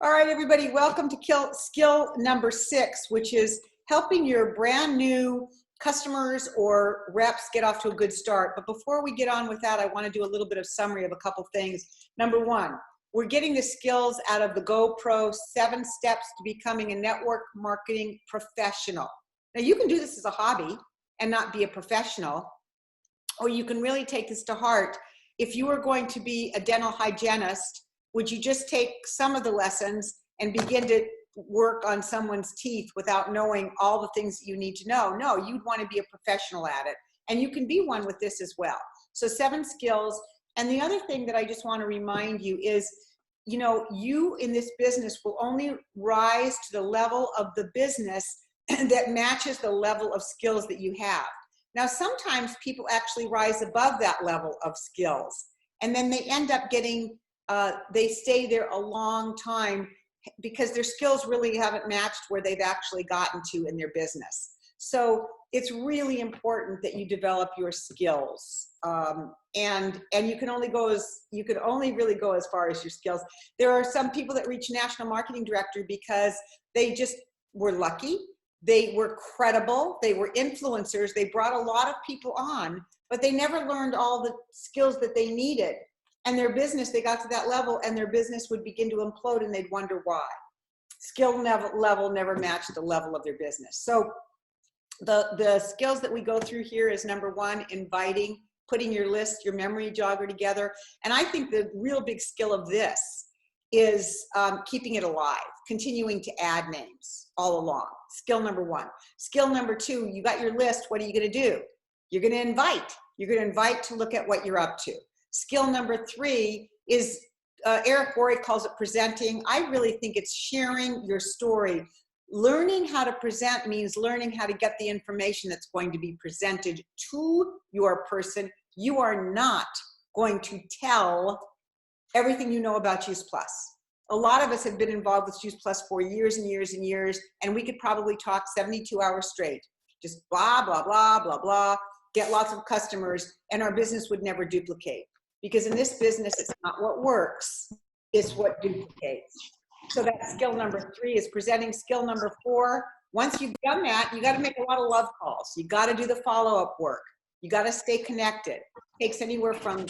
All right, everybody, welcome to skill number 6, which is helping your brand new customers or reps get off to a good start. But before we get on with that, I want to do a little bit of summary of a couple things. Number 1, we're getting the skills out of the GoPro 7 steps to becoming a network marketing professional. Now, you can do this as a hobby and not be a professional, or you can really take this to heart. If you are going to be a dental hygienist, would you just take some of the lessons and begin to work on someone's teeth without knowing all the things that you need to know? No, you'd want to be a professional at it. And you can be one with this as well. So 7 skills. And the other thing that I just want to remind you is, you in this business will only rise to the level of the business that matches the level of skills that you have. Now, sometimes people actually rise above that level of skills, and then they end up getting they stay there a long time because their skills really haven't matched where they've actually gotten to in their business. So it's really important that you develop your skills, and you can only really go as far as your skills. There are some people that reach national marketing director because they just were lucky. They were credible. They were influencers. They brought a lot of people on, but they never learned all the skills that they needed. And their business, they got to that level and their business would begin to implode and they'd wonder why. Skill level never matched the level of their business. So the skills that we go through here is number 1, inviting, putting your list, your memory jogger together. And I think the real big skill of this is keeping it alive, continuing to add names all along. Skill number 1. Skill number 2, you got your list. What are you going to do? You're going to invite. You're going to invite to look at what you're up to. Skill number 3 is, Eric Worre calls it presenting. I really think it's sharing your story. Learning how to present means learning how to get the information that's going to be presented to your person. You are not going to tell everything you know about Juice Plus. A lot of us have been involved with Juice Plus for years and years and years, and we could probably talk 72 hours straight. Just blah, blah, blah, blah, blah, get lots of customers, and our business would never duplicate. Because in this business, it's not what works, it's what duplicates. So that skill number 3 is presenting. Skill number 4, once you've done that, you got to make a lot of love calls. You got to do the follow-up work. You got to stay connected. It takes anywhere from,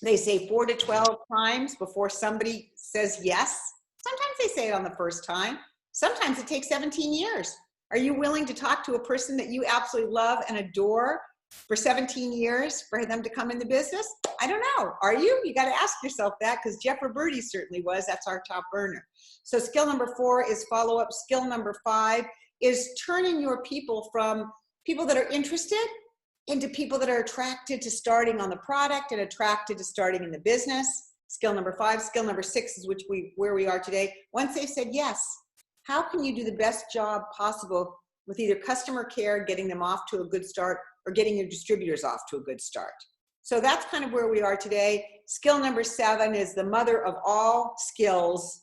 they say, 4 to 12 times before somebody says yes. Sometimes they say it on the first time. Sometimes it takes 17 years. Are you willing to talk to a person that you absolutely love and adore for 17 years for them to come in the business? I don't know. Are you? You got to ask yourself that, because Jeff Roberti certainly was. That's our top earner. So skill number 4 is follow-up. Skill number 5 is turning your people from people that are interested into people that are attracted to starting on the product and attracted to starting in the business. Skill number 5. Skill number 6 is where we are today. Once they've said yes, how can you do the best job possible with either customer care, getting them off to a good start, or getting your distributors off to a good start? So that's kind of where we are today. Skill number 7 is the mother of all skills.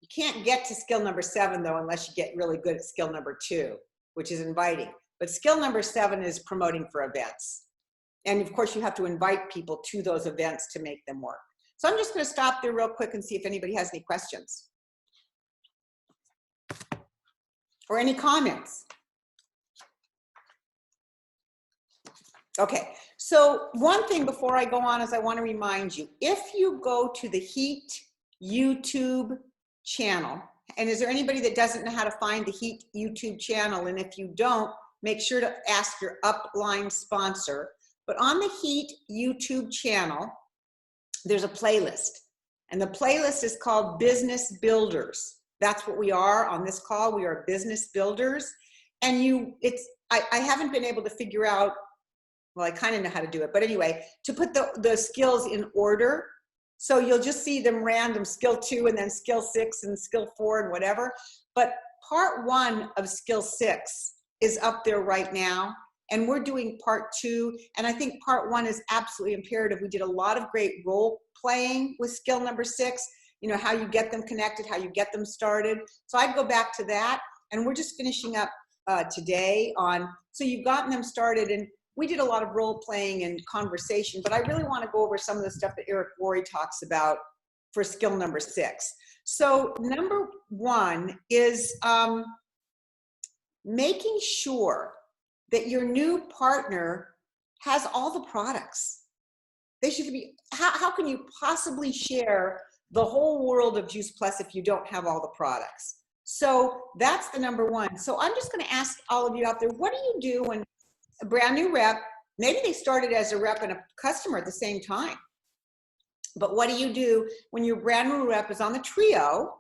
You can't get to skill number 7, though, unless you get really good at skill number 2, which is inviting. But skill number 7 is promoting for events. And of course, you have to invite people to those events to make them work. So I'm just going to stop there real quick and see if anybody has any questions or any comments. Okay, so one thing before I go on is I want to remind you, if you go to the Heat YouTube channel, and is there anybody that doesn't know how to find the Heat YouTube channel? And if you don't, make sure to ask your upline sponsor. But on the Heat YouTube channel, there's a playlist, and the playlist is called Business Builders. That's what we are on this call. We are business builders. And I haven't been able to figure out, well, I kind of know how to do it, but anyway, to put the skills in order. So you'll just see them random, skill 2 and then skill 6 and skill 4 and whatever. But part 1 of skill 6 is up there right now. And we're doing part 2. And I think part 1 is absolutely imperative. We did a lot of great role playing with skill number 6, how you get them connected, how you get them started. So I'd go back to that. And we're just finishing up today on, so you've gotten them started. And we did a lot of role playing and conversation, but I really want to go over some of the stuff that Eric Worre talks about for skill number 6. So number one is making sure that your new partner has all the products. They should be, how can you possibly share the whole world of Juice Plus if you don't have all the products? So that's the number one. So I'm just going to ask all of you out there, what do you do when a brand new rep, maybe they started as a rep and a customer at the same time, but what do you do when your brand new rep is on the trio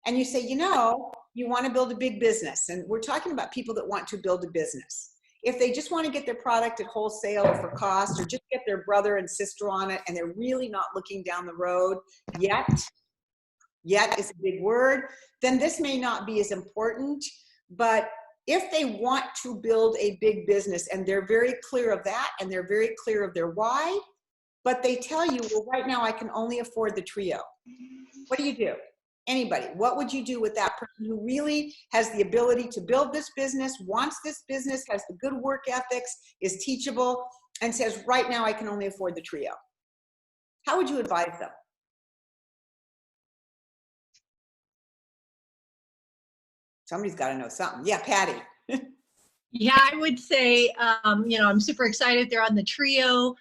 and you say, you know, you want to build a big business? And we're talking about people that want to build a business. If they just want to get their product at wholesale or for cost, or just get their brother and sister on it, and they're really not looking down the road yet is a big word, then this may not be as important. But if they want to build a big business and they're very clear of that and they're very clear of their why, but they tell you, well, right now I can only afford the trio. What do you do? Anybody, what would you do with that person who really has the ability to build this business, wants this business, has the good work ethics, is teachable, and says, right now I can only afford the trio? How would you advise them? Somebody's got to know something. Yeah, Patty. Yeah, I would say, you know, I'm super excited they're on the trio.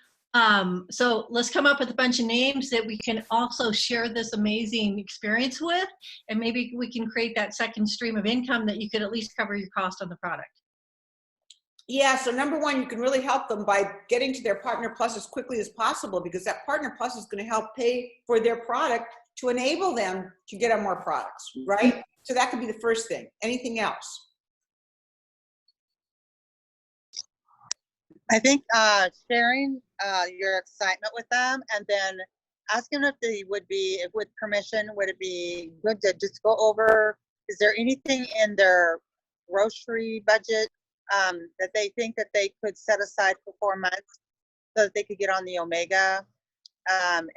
So let's come up with a bunch of names that we can also share this amazing experience with, and maybe we can create that second stream of income that you could at least cover your cost on the product. Yeah, so number one, you can really help them by getting to their Partner Plus as quickly as possible, because that Partner Plus is going to help pay for their product to enable them to get on more products, right? So that could be the first thing. Anything else? I think sharing your excitement with them, and then asking if they would be, if with permission, would it be good to just go over, is there anything in their grocery budget that they think that they could set aside for 4 months so that they could get on the Omega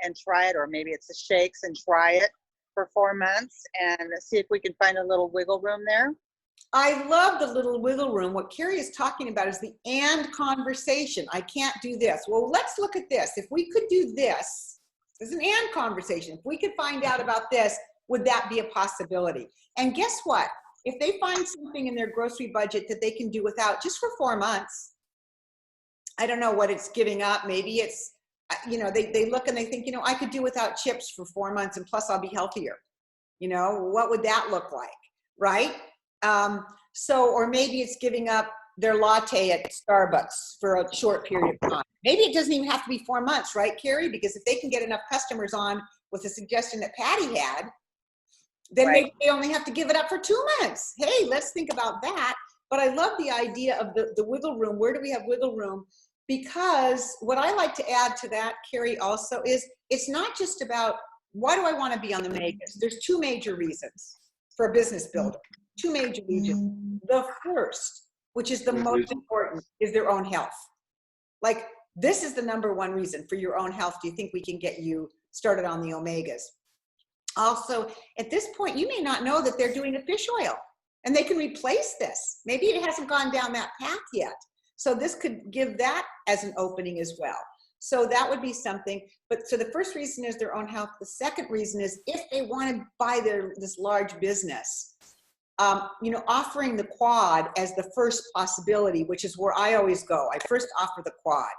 and try it, or maybe it's the shakes and try it for 4 months and see if we can find a little wiggle room there? I love the little wiggle room. What Carrie is talking about is the and conversation. I can't do this. Well, let's look at this. If we could do this, there's an and conversation. If we could find out about this, would that be a possibility? And guess what? If they find something in their grocery budget that they can do without just for 4 months, I don't know what it's giving up. Maybe it's, you know, they look and they think, you know, I could do without chips for 4 months and plus I'll be healthier. You know, what would that look like, right? So, or maybe it's giving up their latte at Starbucks for a short period of time. Maybe it doesn't even have to be 4 months, right, Carrie? Because if they can get enough customers on with the suggestion that Patty had, then right, they only have to give it up for 2 months. Hey, let's think about that. But I love the idea of the wiggle room. Where do we have wiggle room? Because what I like to add to that, Carrie, also is it's not just about why do I want to be on the Megas? There's two major reasons for a business builder. Two major reasons. The first, which is the most important, is their own health. Like, this is the number one reason for your own health. Do you think we can get you started on the Omegas? Also, at this point, you may not know that they're doing a fish oil and they can replace this. Maybe it hasn't gone down that path yet. So this could give that as an opening as well. So that would be something. But so the first reason is their own health. The second reason is if they want to buy this large business, you know, offering the quad as the first possibility, which is where I always go. I first offer the quad.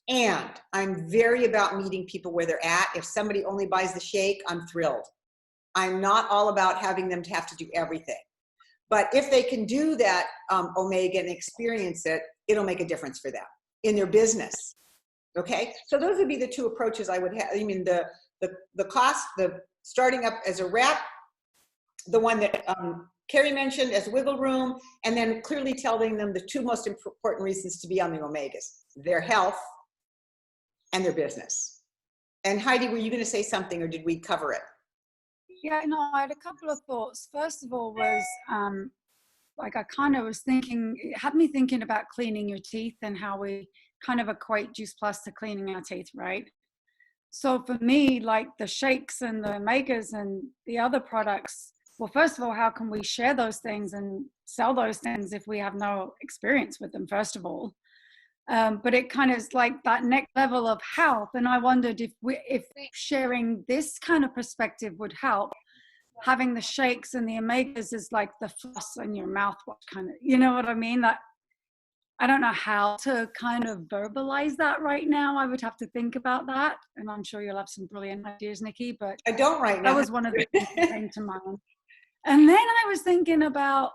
And I'm very about meeting people where they're at. If somebody only buys the shake, I'm thrilled. I'm not all about having them to have to do everything. But if they can do that Omega and experience it, it'll make a difference for them in their business. Okay? So those would be the two approaches I would have. I mean, the cost, the starting up as a rep, the one that Carrie mentioned as wiggle room, and then clearly telling them the two most important reasons to be on the Omegas: their health and their business. And Heidi, were you going to say something, or did we cover it? Yeah, no, I had a couple of thoughts. First of all was, like, I kind of was thinking, it had me thinking about cleaning your teeth and how we kind of equate Juice Plus to cleaning our teeth, right? So for me, like the shakes and the Omegas and the other products, well, first of all, how can we share those things and sell those things if we have no experience with them, first of all? But it kind of is like that next level of health. And I wondered if sharing this kind of perspective would help. having the shakes and the omegas is like the floss in your mouthwash kind of, you know what I mean? That I don't know how to kind of verbalize that right now. I would have to think about that. And I'm sure you'll have some brilliant ideas, Nikki, but I don't right now. that was one of the things that came to mind. And then I was thinking about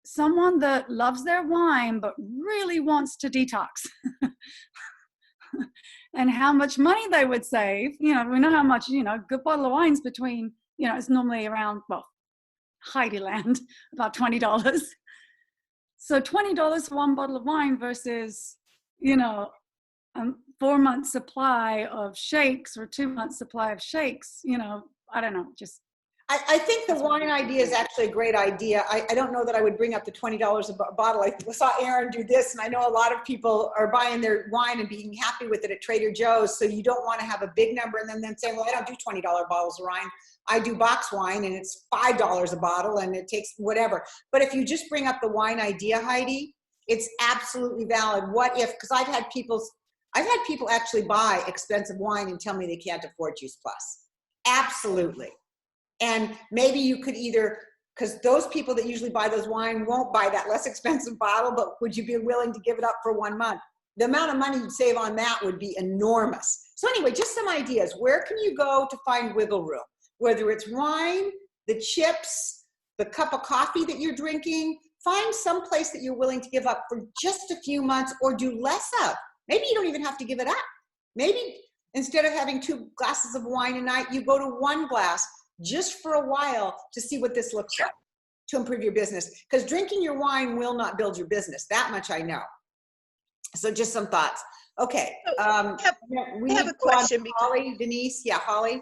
someone that loves their wine, but really wants to detox. And how much money they would save. You know, we know how much, you know, a good bottle of wine's between, you know, it's normally around, well, Heidiland, about $20. So $20 for one bottle of wine versus, you know, 4 months supply of shakes or 2 months supply of shakes, you know, I don't know, just. I think the wine idea is actually a great idea. I don't know that I would bring up the $20 a bottle. I saw Aaron do this, and I know a lot of people are buying their wine and being happy with it at Trader Joe's, so you don't want to have a big number and then say, well, I don't do $20 bottles of wine. I do box wine, and it's $5 a bottle, and it takes whatever. But if you just bring up the wine idea, Heidi, it's absolutely valid. What if, because I've had people actually buy expensive wine and tell me they can't afford Juice Plus. Absolutely. And maybe you could either, because those people that usually buy those wine won't buy that less expensive bottle, but would you be willing to give it up for 1 month? The amount of money you'd save on that would be enormous. So anyway, just some ideas. Where can you go to find wiggle room? Whether it's wine, the chips, the cup of coffee that you're drinking, find some place that you're willing to give up for just a few months or do less of. Maybe you don't even have to give it up. Maybe instead of having 2 glasses of wine a night, you go to 1 glass just for a while to see what this looks like to improve your business. Because drinking your wine will not build your business. That much I know. So just some thoughts. Okay. We have a question. Holly, Denise. Yeah, Holly.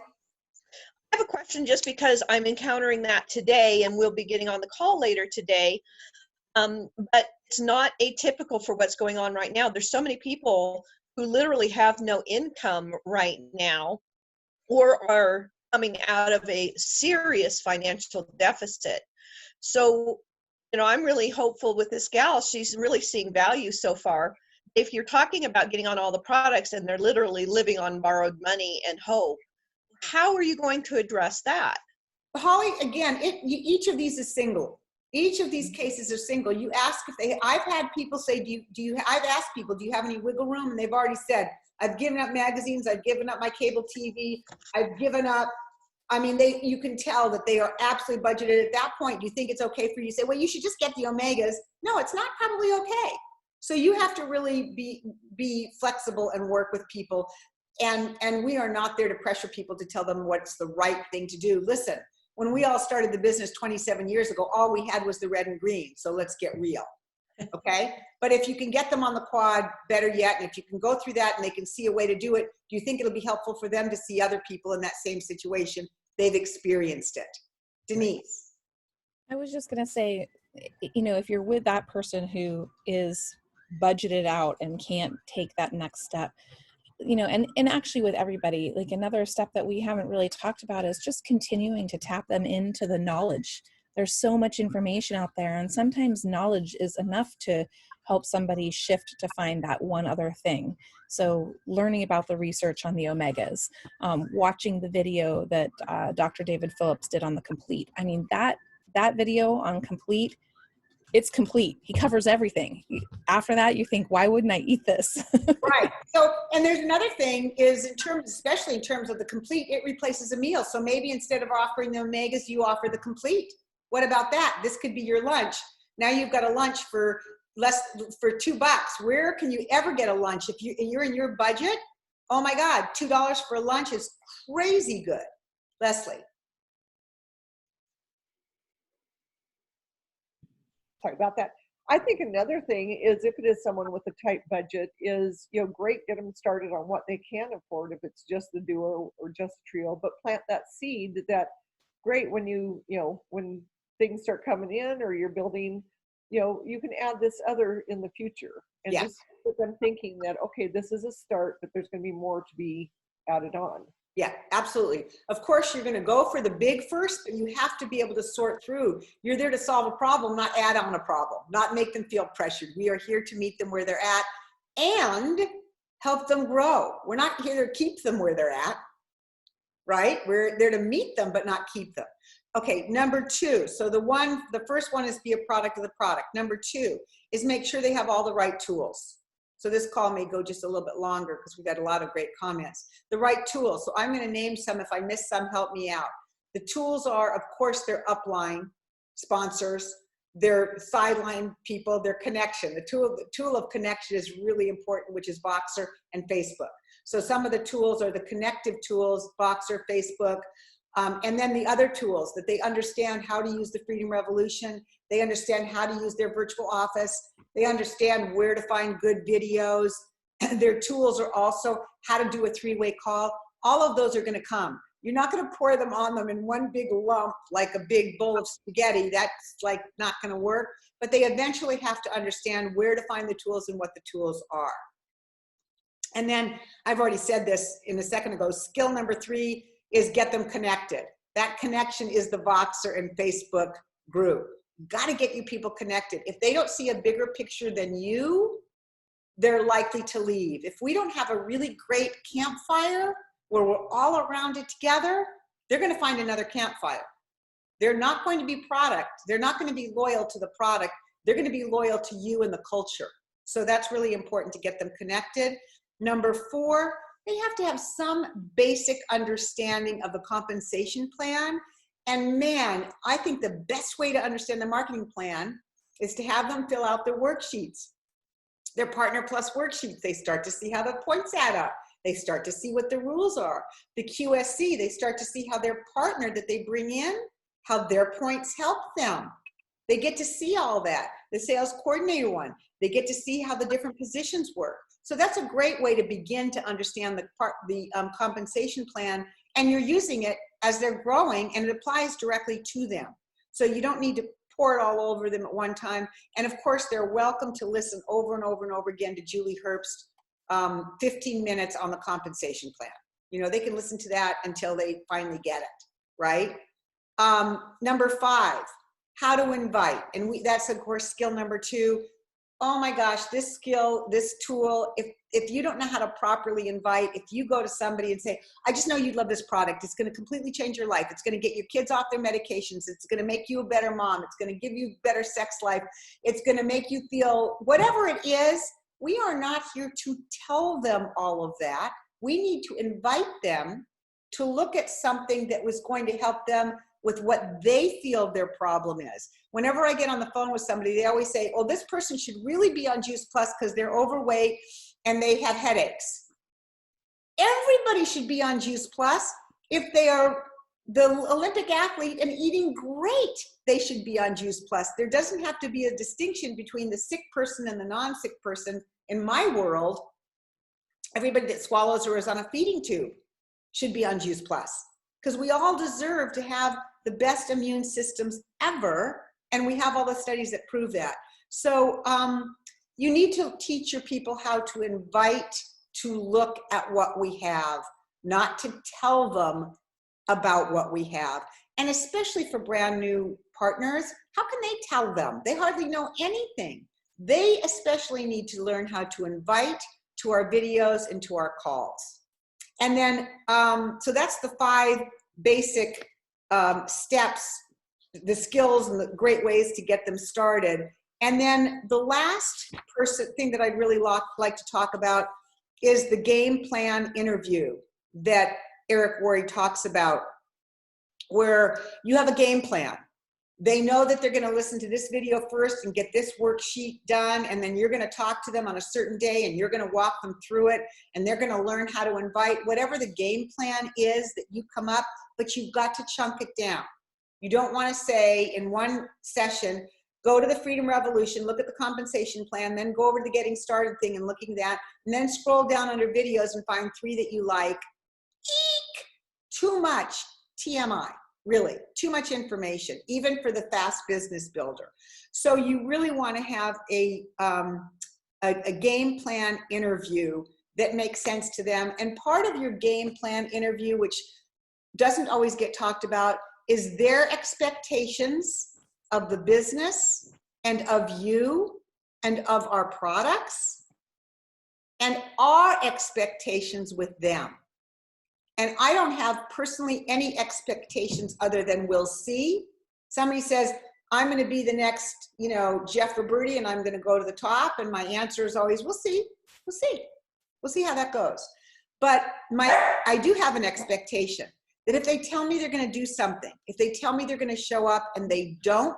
I have a question just because I'm encountering that today and we'll be getting on the call later today. But it's not atypical for what's going on right now. There's so many people who literally have no income right now or are coming out of a serious financial deficit. So, you know, I'm really hopeful with this gal. She's really seeing value so far. If you're talking about getting on all the products and they're literally living on borrowed money and hope, how are you going to address that? Holly, again, each of these is single. Each of these cases are single. You ask if they, I've had people say, I've asked people, do you have any wiggle room? And they've already said, I've given up magazines, I've given up my cable TV, I've given up, I mean, you can tell that they are absolutely budgeted. At that point, you think it's okay for you to say, well, you should just get the omegas. No, it's not probably okay. So you have to really be flexible and work with people. And we are not there to pressure people to tell them what's the right thing to do. Listen, when we all started the business 27 years ago, all we had was the red and green. So let's get real. Okay. But if you can get them on the quad, better yet. And if you can go through that and they can see a way to do it, do you think it'll be helpful for them to see other people in that same situation? They've experienced it. Denise. I was just going to say, you know, if you're with that person who is budgeted out and can't take that next step, you know, and actually with everybody, like another step that we haven't really talked about is just continuing to tap them into the knowledge. There's so much information out there, and sometimes knowledge is enough to help somebody shift to find that one other thing. So learning about the research on the omegas, watching the video that Dr. David Phillips did on the Complete. I mean, that video on Complete, it's complete. He covers everything. After that, you think, why wouldn't I eat this? Right. So, and there's another thing is especially in terms of the Complete, it replaces a meal. So maybe instead of offering the omegas, you offer the Complete. What about that? This could be your lunch. Now you've got a lunch for $2. Where can you ever get a lunch? If you're in your budget, oh my God, $2 for a lunch is crazy good. Leslie. Sorry about that. I think another thing is if it is someone with a tight budget is, you know, great, get them started on what they can afford if it's just the duo or just the trio, but plant that seed that great when when things start coming in or you're building, you know, you can add this other in the future and Yeah. just get them thinking that, okay, this is a start, but there's going to be more to be added on. Yeah, absolutely. Of course, you're going to go for the big first, but you have to be able to sort through. You're there to solve a problem, not add on a problem, not make them feel pressured. We are here to meet them where they're at and help them grow. We're not here to keep them where they're at, right? We're there to meet them, but not keep them. Okay, number 2. So the first one is be a product of the product. Number 2 is make sure they have all the right tools. So this call may go just a little bit longer because we got a lot of great comments. The right tools. So I'm going to name some. If I miss some, help me out. The tools are, of course, their upline sponsors, their sideline people, their connection. The tool of connection is really important, which is Voxer and Facebook. So some of the tools are the connective tools, Voxer, Facebook, and then the other tools that they understand how to use the Freedom Revolution. They understand how to use their virtual office. They understand where to find good videos. Their tools are also how to do a 3-way call. All of those are going to come. You're not going to pour them on them in one big lump like a big bowl of spaghetti. That's like not going to work. But they eventually have to understand where to find the tools and what the tools are. And then I've already said this in a second ago. Skill number 3 is get them connected. That connection is the Voxer and Facebook group. Got to get you people connected. If they don't see a bigger picture than you, they're likely to leave. If we don't have a really great campfire where we're all around it together, they're going to find another campfire. They're not going to be product. They're not going to be loyal to the product. They're going to be loyal to you and the culture. So that's really important to get them connected. Number 4, they have to have some basic understanding of the compensation plan. And man, I think the best way to understand the marketing plan is to have them fill out their worksheets, their Partner Plus worksheets. They start to see how the points add up. They start to see what the rules are. The QSC, they start to see how their partner that they bring in, how their points help them. They get to see all that. The sales coordinator one, they get to see how the different positions work. So that's a great way to begin to understand the compensation plan, and you're using it as they're growing, and it applies directly to them. So you don't need to pour it all over them at one time. And of course, they're welcome to listen over and over and over again to Julie Herbst, 15 minutes on the compensation plan. You know, they can listen to that until they finally get it, right? Number 5, how to invite. And that's, of course, skill number 2. Oh my gosh, this skill, this tool, if you don't know how to properly invite, if you go to somebody and say, I just know you'd love this product, it's going to completely change your life, it's going to get your kids off their medications, it's going to make you a better mom, it's going to give you a better sex life, it's going to make you feel whatever it is, we are not here to tell them all of that. We need to invite them to look at something that was going to help them with what they feel their problem is. Whenever I get on the phone with somebody, they always say, oh, this person should really be on Juice Plus because they're overweight and they have headaches. Everybody should be on Juice Plus. If they are the Olympic athlete and eating great, they should be on Juice Plus. There doesn't have to be a distinction between the sick person and the non-sick person. In my world, everybody that swallows or is on a feeding tube should be on Juice Plus, because we all deserve to have the best immune systems ever, and we have all the studies that prove that. So you need to teach your people how to invite to look at what we have, not to tell them about what we have. And especially for brand new partners, how can they tell them? They hardly know anything. They especially need to learn how to invite to our videos and to our calls. And then, so that's the 5 basic steps, the skills and the great ways to get them started. And then the last thing that I'd really like to talk about is the game plan interview that Eric Worre talks about, where you have a game plan. They know that they're going to listen to this video first and get this worksheet done, and then you're going to talk to them on a certain day and you're going to walk them through it, and they're going to learn how to invite whatever the game plan is that you come up, but you've got to chunk it down. You don't want to say in one session, go to the Freedom Revolution, look at the compensation plan, then go over to the Getting Started thing and looking at that, and then scroll down under videos and find 3 that you like. Eek! Too much TMI. Really, too much information, even for the fast business builder. So you really want to have a game plan interview that makes sense to them. And part of your game plan interview, which doesn't always get talked about, is their expectations of the business and of you and of our products and our expectations with them. And I don't have personally any expectations other than we'll see. Somebody says, I'm going to be the next, you know, Jeff Roberti, and I'm going to go to the top. And my answer is always, we'll see. We'll see. We'll see how that goes. But I do have an expectation that if they tell me they're going to do something, if they tell me they're going to show up and they don't,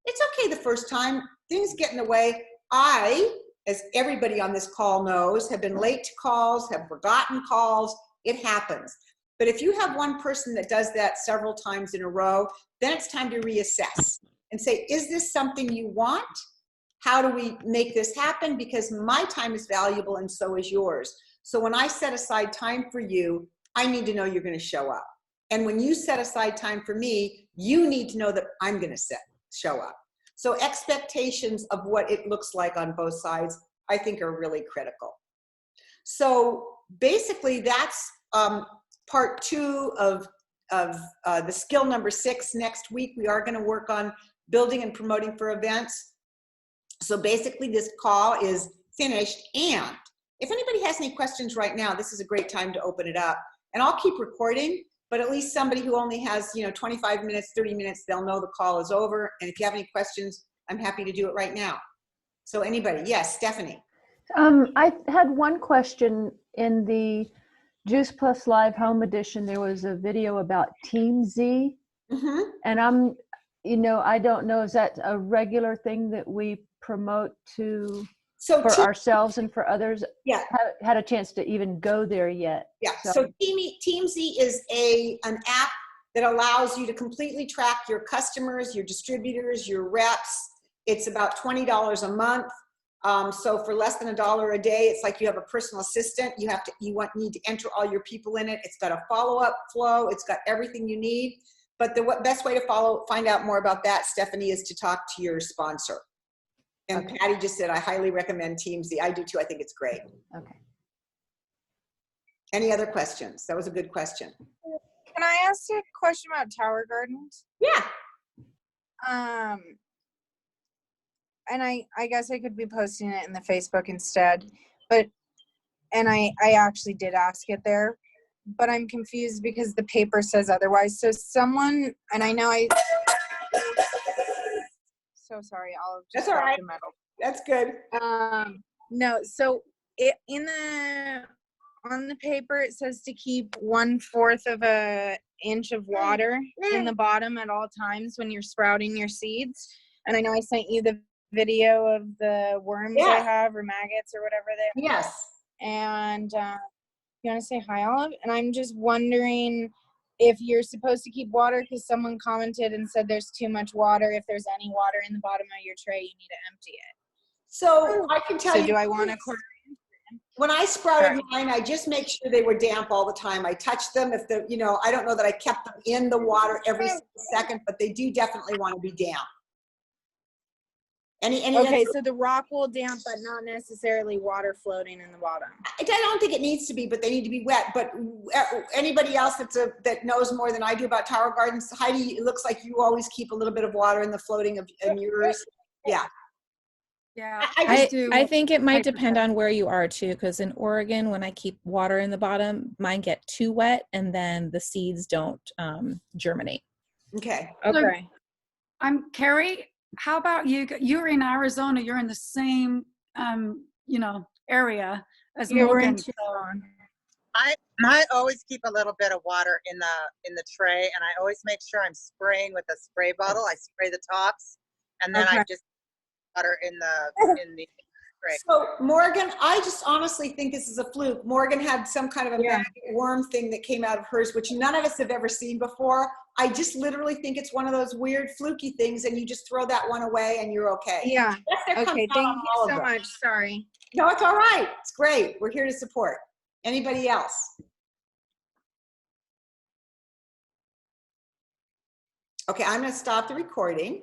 it's okay the first time. Things get in the way. I, as everybody on this call knows, have been late to calls, have forgotten calls. It happens. But if you have one person that does that several times in a row, then it's time to reassess and say, is this something you want? How do we make this happen? Because my time is valuable and so is yours. So when I set aside time for you, I need to know you're going to show up. And when you set aside time for me, you need to know that I'm going to show up. So expectations of what it looks like on both sides, I think, are really critical. So basically that's part 2 of the skill number 6. Next week, we are going to work on building and promoting for events. So basically this call is finished, and if anybody has any questions right now, this is a great time to open it up. And I'll keep recording, but at least somebody who only has, you know, 25 minutes, 30 minutes, they'll know the call is over. And if you have any questions, I'm happy to do it right now. So anybody? Yes, Stephanie. I had one question. In the Juice Plus Live Home Edition, there was a video about Team Z. Mm-hmm. And I don't know, is that a regular thing that we promote for ourselves and for others? Yeah. Haven't had a chance to even go there yet. Yeah, so Team Z is an app that allows you to completely track your customers, your distributors, your reps. It's about $20 a month. So for less than $1 a day, it's like you have a personal assistant. You need to enter all your people in it. It's got a follow-up flow. It's got everything you need. But the best way to find out more about that, Stephanie, is to talk to your sponsor. And okay. Patty just said, I highly recommend Team Z. I do too. I think it's great. Okay. Any other questions? That was a good question. Can I ask a question about Tower Gardens? Yeah. And I guess I could be posting it in the Facebook instead, and I actually did ask it there, but I'm confused because the paper says otherwise. So someone, and I know so sorry, I'll just. That's all right. That's good. No, so on the paper, it says to keep 1/4 of an inch of water in the bottom at all times when you're sprouting your seeds. And I know I sent you the video of the worms I have, or maggots, or whatever they are. Yes. And you want to say hi, Olive? And I'm just wondering if you're supposed to keep water, because someone commented and said there's too much water. If there's any water in the bottom of your tray, you need to empty it. So I can tell you. So do I want to? When I sprouted mine, I just make sure they were damp all the time. I touched them. If the, I don't know that I kept them in the water every second, but they do definitely want to be damp. Okay, so the rock will damp, but not necessarily water floating in the bottom. I don't think it needs to be, but they need to be wet. But anybody else that knows more than I do about Tower Gardens, Heidi, it looks like you always keep a little bit of water in the floating in yours. Yeah. Yeah, I think it might depend on where you are too, because in Oregon, when I keep water in the bottom, mine get too wet and then the seeds don't germinate. Okay. Okay. I'm Carrie. How about you? You're in Arizona. You're in the same, area as Morgan. I always keep a little bit of water in the tray, and I always make sure I'm spraying with a spray bottle. I spray the tops, and then I just water in the tray. So Morgan, I just honestly think this is a fluke. Morgan had some kind of a maggot worm thing that came out of hers, which none of us have ever seen before. I just literally think it's one of those weird fluky things, and you just throw that one away and you're okay. Yeah. Okay. Thank you so much. Sorry. No, it's all right. It's great. We're here to support. Anybody else? Okay, I'm going to stop the recording.